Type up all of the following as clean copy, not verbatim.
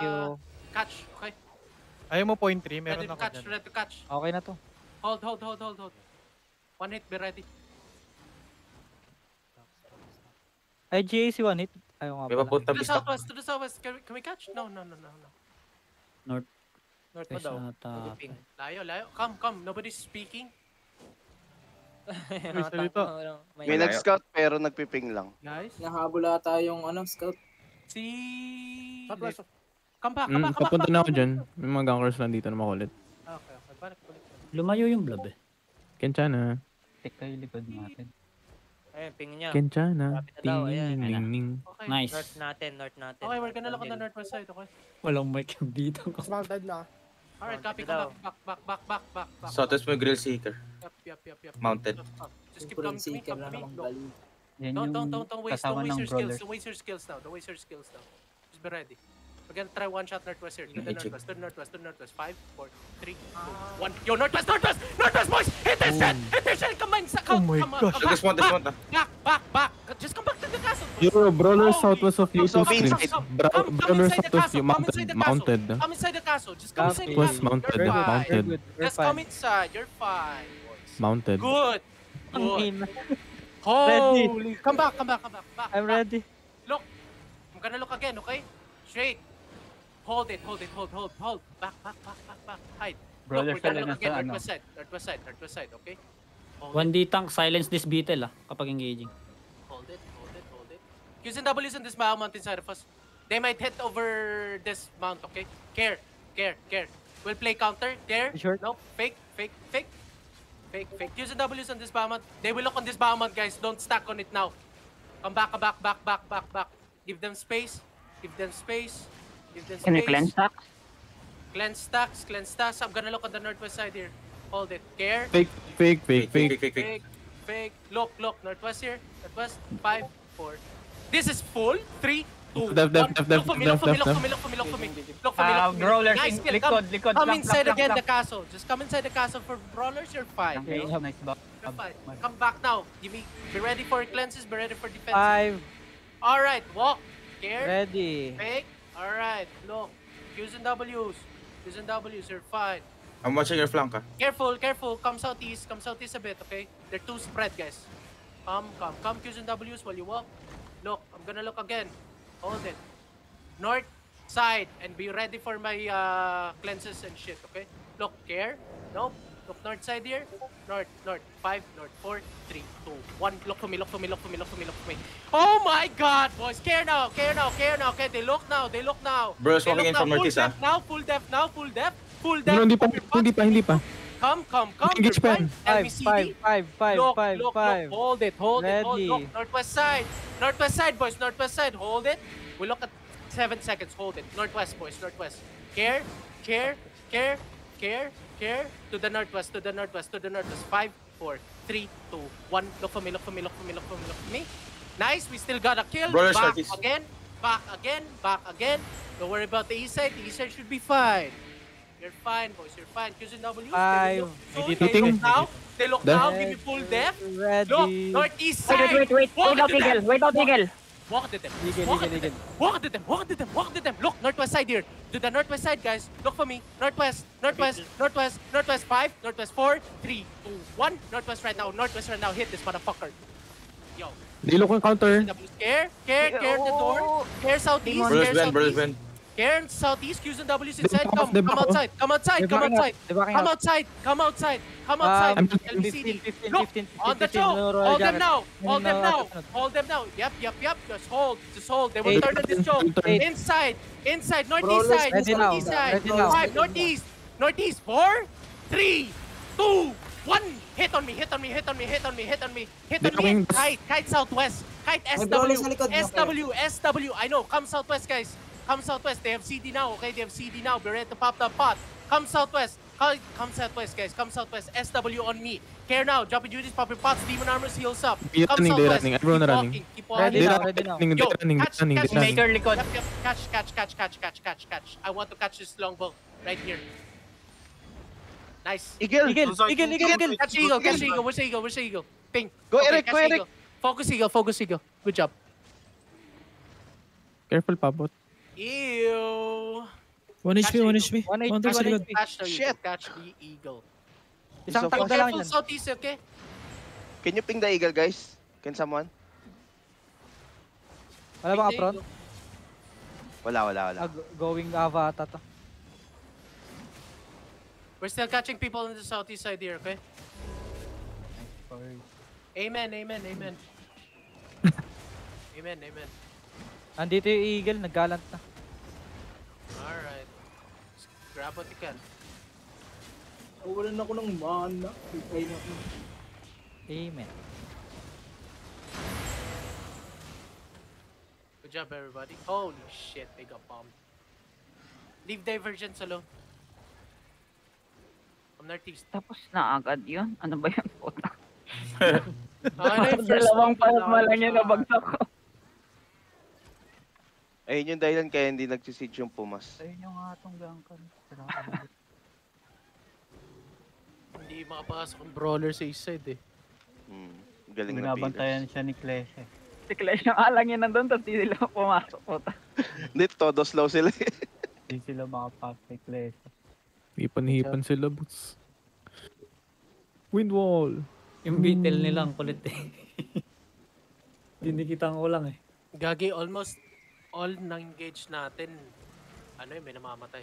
you. Catch, okay? Ayaw mo point 3, meron Ready to ako catch, dyan. ready to catch. Okay na to. Hold. One hit, be ready. Ay, GAC 1 hit. Ayaw nga May pala. papunta To the pista. southwest, to the southwest. Can we catch? No. North. North Guys, pa daw. nata- Ping. Layo. Come. Nobody's speaking. Isa dito. May nag-scout pero nagpiping lang. Guys. Nahabol ata yung scout. Si... Southwest. Come back. Papunta na ako dyan. May mga gankers lang dito na makulit. Okay. Balik. Lumayo yung blob eh. Kenchana. Tik kayo likod natin. Ayun, ping niya. Kenchana. Malapit na daw, ayan. Ting. Okay. Nice. North natin. Okay, we're gonna look on the northwest side, okay? Walang mic yung dito. Mas mounted na. Alright, copy. Daw. Come back. Southwest mo yung grill seeker. Yup. Mounted. Just keep coming to me. Seeker na namang No. bali. Yan Don't waste kasama ng your skills. brawler. Don't waste your skills now. Just be ready. We're gonna try one shot northwest here. To the northwest. 5, 4, 3, 2, 1. Yo, northwest, boys! Hit this shit! Come on. Oh my gosh. Dismount na. Back. Just come back to the castle. Yo, brawler Holy- southwest of you. So, Come Brawler inside the southwest castle, you. come inside the Mounted. Come inside the castle. Just come inside the Was castle. mounted. You're fine. Mounted. Just come inside. You're fine, boys. Mounted. Good. Ang ina. Holy. Come back. I'm ready. Look. I'm gonna look again, okay? Straight. Hold it. Back. Hide. Brawler Look, we're fell gonna na look again. sa Northwest side, okay? Hold 1D tank, silence this beetle kapag engaging. it. Qs and Ws on this mountain side of us. They might hit over this mount, okay? Care. We'll play counter. Care. Sure. No. Fake. Qs and Ws on this mount. They will look on this mount, guys. Don't stack on it now. Come back. Give them space. Can you cleanse that? Cleanse stacks. I'm gonna look on the northwest side here. Hold it. Care. Fake. Look. Northwest here. Northwest. 5, 4. This is full. 3, 2, 1. Def. Look for me. Brawlers Nice in kill. likod. Come Lock, inside lock, again lock. the castle. Just come inside the castle for brawlers. You're fine. Okay, you know? nice back. You're fine. Come back now. Be ready for cleanses. Be ready for defense. 5. All right. Walk. Care. Ready. Fake. All right. Look. Qs and Ws. You're fine. I'm watching your flank, ah. Careful. Come southeast a bit, okay? They're too spread, guys. Come. Qs and Ws while you walk. Look, I'm gonna look again. Hold it. North side, and be ready for my cleanses and shit, okay? Look, care. Nope. Look north side here. North. 5, north, 4, 3, 2, 1. Look for me. Oh my god, boys. Care now. Okay, they look now. Bro, smoking in from northeast, ah. Full def now. No, hindi pa. Come. Engage You're pen. fine. Tell me CD. 5. Look. Hold it. Ready. Northwest side, boys. Hold it. We look at 7 seconds. Hold it. Northwest, boys. Care. To the northwest. 5, 4, 3, 2, 1. Look for me. Nice. We still got a kill. Brawler Back southeast. again. Don't worry about the east side. The east side should be fine. You're fine, boys. Qs and Ws. 5. They look now. Give me full def. Ready. Look, northeast side. Wait out, Eagle. Walk to them. Eagle. Walk to them. Look, northwest side here. To the northwest side, guys. Look for me. Northwest. 5. Northwest 4, 3, 2, 1. Northwest right now. Hit this motherfucker. Yo. Di look ang counter. Care the door. Care southeast. Brawler's bend. Care southeast. Qs and Ws inside. They back off. Come outside. LBCD. Look, on the toe. Hold them now. Yep. Just hold. They will turn on this choke. Inside. Northeast side. Ready now. Northeast side. Ready now. 5. Northeast. 4, 3, 2, 1. Hit on me. Kite southwest. Kite brawler sa likod. SW. I know. Come southwest, guys. They have CD now, okay? Be ready to pop the pot. Come southwest, guys. Come southwest. SW on me. Care now. Jumping duties, popping pots. Demon armors heals up. They're Come running, southwest. everyone running. Keep walking. Ready now. Yo, catch. Maker likod. Yep. Catch. I want to catch this longbow right here. Nice. Eagle. Catch Eagle. Where's the Eagle? Ping. Go, Okay, Eric. catch Go, Eric. Eagle. Focus Eagle. Good job. Careful, Pabot. Ew. 1 HP, 1 HP. 1 Counter sa likod. Catch the Shit. eagle. Catch the eagle. Isang So, tag na lang Careful yan. southeast, okay? Can you ping the eagle, guys? Can someone? Wala bang upfront? Wala. Going Ava ata to. We're still catching people on the southeast side here, okay? Amen. Amen. Andito yung Eagle, naggalant na. Alright. Grab what you can. Nawalan ako ng mana. Ay, naku. Amen. Good job, everybody. Holy shit, they got bombed. Leave divergence alone. I'm northeast. Tapos na agad yun? Ano ba yun? Puta. Ano yung first Dalawang bomb pa palad lang yun nabagsak ko. Ayun yung dahilan kaya hindi nagsisiege yung Pumas. Ayun yung atong gangkan. Hindi makapasok ang brawler sa east side eh. Galing na Binabantayan siya ni Kleshe. Si Clash yung alang yun nandun, tapos di sila pumasok. Puta. Hindi, todo slow sila. Hindi sila makapasok kay Kleshe. Hipan sila, boss. Windwall. Yung beetle nila ang kulit eh. Dinikitan ko lang eh. Gagi, almost all na-engage natin. Ano yun, may namamatay.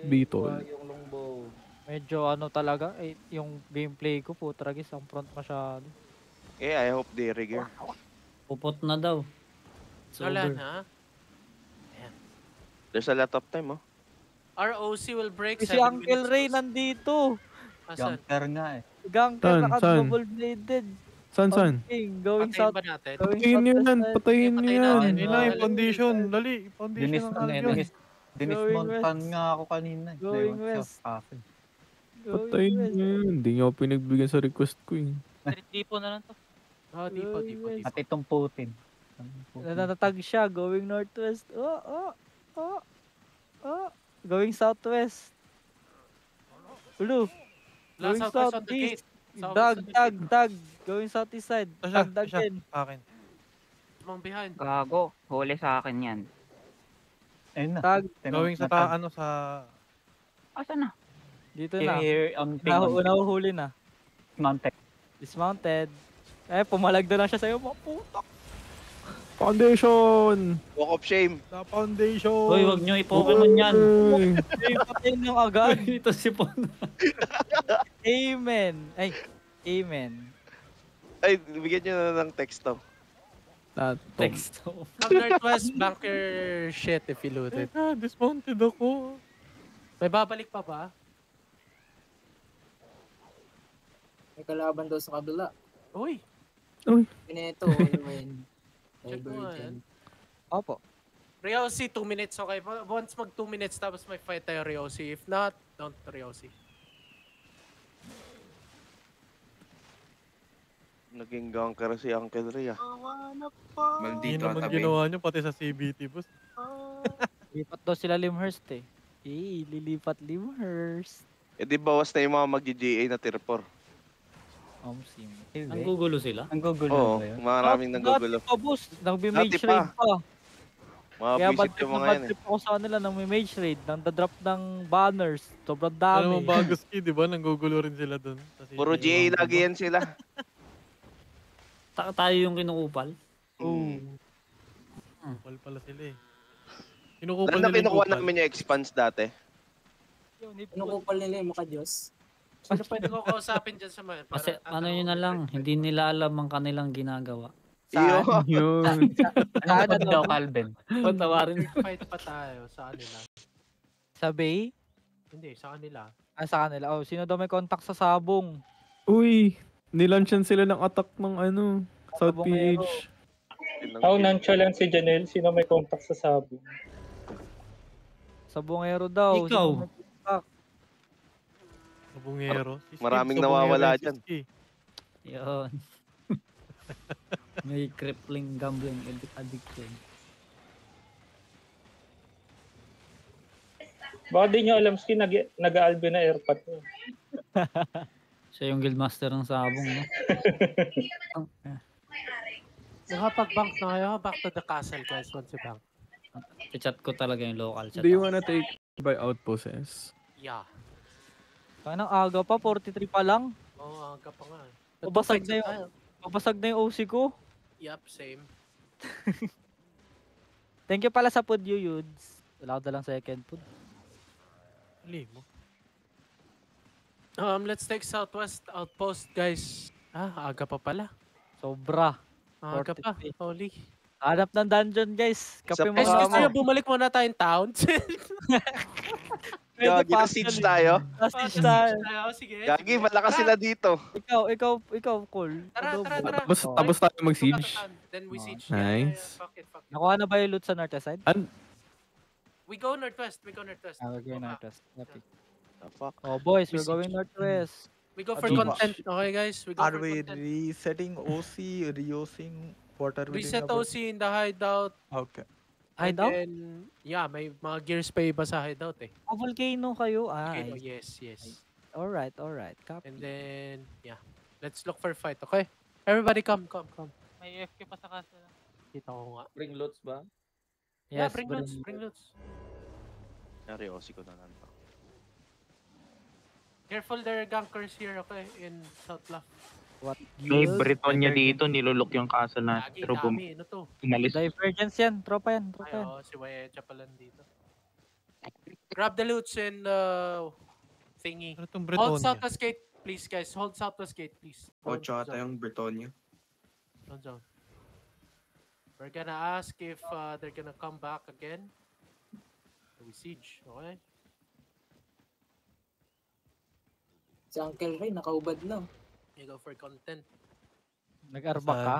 Beetle. Yung longbow. Medyo ano talaga, yung gameplay ko po, tragis ang front masyado. I hope they rigger. Pupot na daw. Wala Sober. na. There's a lot of time, oh. ROC will break Si 7 Uncle minutes. Ray nandito. Asan? nga eh. Ganker Saan? naka-double bladed. Saan? Going Patayin south. ba natin? Going Patayin nyo southwest yan, side. patayin nyo Patayin yan. natin. Hindi na yung foundation. Dali, foundation Dinis ng ano eh. Albion. Dinismontan nga ako kanina eh. Going west. Patayin Going nyo west. yan. Hindi nyo ako pinagbigyan sa request ko eh. Tipo na lang to. Oh, di po. At itong Putin. Natatag siya. Going northwest. Going southwest. Ulu. Last Going southwest on the gate. southeast. Southwest on the gate. Tag. Going southeast side. Siya, Tag siya. din. Akin. Among behind. Gago. Huli sa akin yan. Ayun na. Tag. Going sa ano sa... Asa na? Dito na. Here on ping. Nahuhuli na. Mountain. Dismounted. Pumalag na lang siya sa'yo. Mga putak. Foundation! Walk of shame. Sa foundation. Hoy, wag nyo i-Pokemon yan. Uy! Patayin lang agad. Ito si Pon. Amen. Amen. Ay, bigyan nyo na ng texto. Text. Come northwest, bank your shit if you loot it. Teka, dismounted ako. May babalik pa ba? May kalaban daw sa kabila. Uy! Pineto, Ulwin. Check mo nga yan. Opo. Ryosi, 2 minutes, okay? Once mag 2 minutes, tapos may fight tayo Ryosi. If not, don't Ryosi. Naging ganker si Uncle Ray, ah. Hindi Maldito naman tabi. ginawa nyo pati sa CBT, boss. Lipat daw sila Limhurst eh. Lilipat Limhurst. Eh di bawas na yung mga mag-GA na tier 4. Sim. Ang gugulo sila. Ang gugulo Oo, maraming nanggugulo. Dati pa, boss. Nag-mage Dati pa. raid pa. Mga Kaya bad visit trip yung na mga bad yan, eh. trip ako sa kanila ng mage raid. Nang drop ng banners. Sobrang dami. Alam mo, Baguski, di ba? Nanggugulo rin sila dun. Puro GA lagi yan sila. Tayo yung kinukupal. Kupal pala sila eh. Kinukupal Alam na nila yung kinukuha kupal. namin yung expanse dati. Pinukupal nila yung maka Diyos. Sino pwede ko kausapin dyan sa mga? Kasi ano yun na lang, hindi nila alam ang kanilang ginagawa. Iyo. Yun. Ano daw, Calvin? Patawarin. Fight pa tayo sa kanila. Sa Bay? Hindi, sa kanila. Sa kanila. Oh, sino daw may contact sa Sabong? Uy! Nilansyan sila ng attack ng ano, South Sabongero. PH. Nonchalant si Janelle. Sino may contact sa Sabong? Sabongero daw. Ikaw. Sino may contact? Sabungero. Maraming nawawala dyan. Yun. May crippling gambling addiction. Baka di nyo alam, Ski, nag-aalbi na airpot mo. Siya yung guildmaster ng Sabong, no? Nakapag-bank na kayo, back to the castle guys once you bank. I-chat ko talaga yung local chat. Do you wanna take By outposts. Yeah. Kaya ng aga pa, 43 pa lang. Oo, aga pa nga. Babasag na tayo. Babasag na yung OC ko. Yup, same. Thank you pala sa food you, Yudes. Wala ko dalang second food. Ali mo. Let's take Southwest Outpost, guys. Aga pa pala. Sobra. Aga pa. 43. Holy. Hanap ng dungeon, guys. Kape mo Guys, Guys, nga gusto mo. nyo bumalik muna tayong town? Pwede Gagi, pa siege actually. tayo. Siege tayo. Sige. Gagi, sige. malakas sila dito. Ikaw, Cole. Tara, Adobo. tara, tara. Tapos tayo mag-siege. Then we siege. Nice. Fuck it. Nakuha na ba yung loot sa north side? We go northwest. Okay, Okay. northwest. Happy. The fuck? Oh, boys, we're Siege. going northwest. We go for Adobo. content. Okay, guys. We go Are for we content. resetting OC, reusing? What are we Reset doing about? OC in the hideout. Okay. Hideout? And then, yeah, may mga gears pa iba sa hideout eh. Oh, volcano kayo. Okay, Ah, yes. alright. Copy. And then, yeah. Let's look for a fight, okay? Everybody come. May AFK pa sa casa. Kita ko nga. Bring loot ba? Yeah, Yes, bring loot. Nari, OC ko na lang to. Careful, there are gankers here, okay? In South Bluff. What? May Yes. Britonia dito, nilulok yung castle na. Lagi, Pero dami. Ano to? umalis. Divergence yan. Tropa yan. Ay, oo, si Wayecha pala dito. Grab the loots and thingy. Ano itong Hold Bretonia? Southwest Gate, please, guys. Hold Southwest Gate, please. Ocho ata yung Bretonia. Don't zone. We're gonna ask if they're gonna come back again. We siege, okay? Si Uncle Ray, nakaubad na. You go for content. Nag-arbak ka?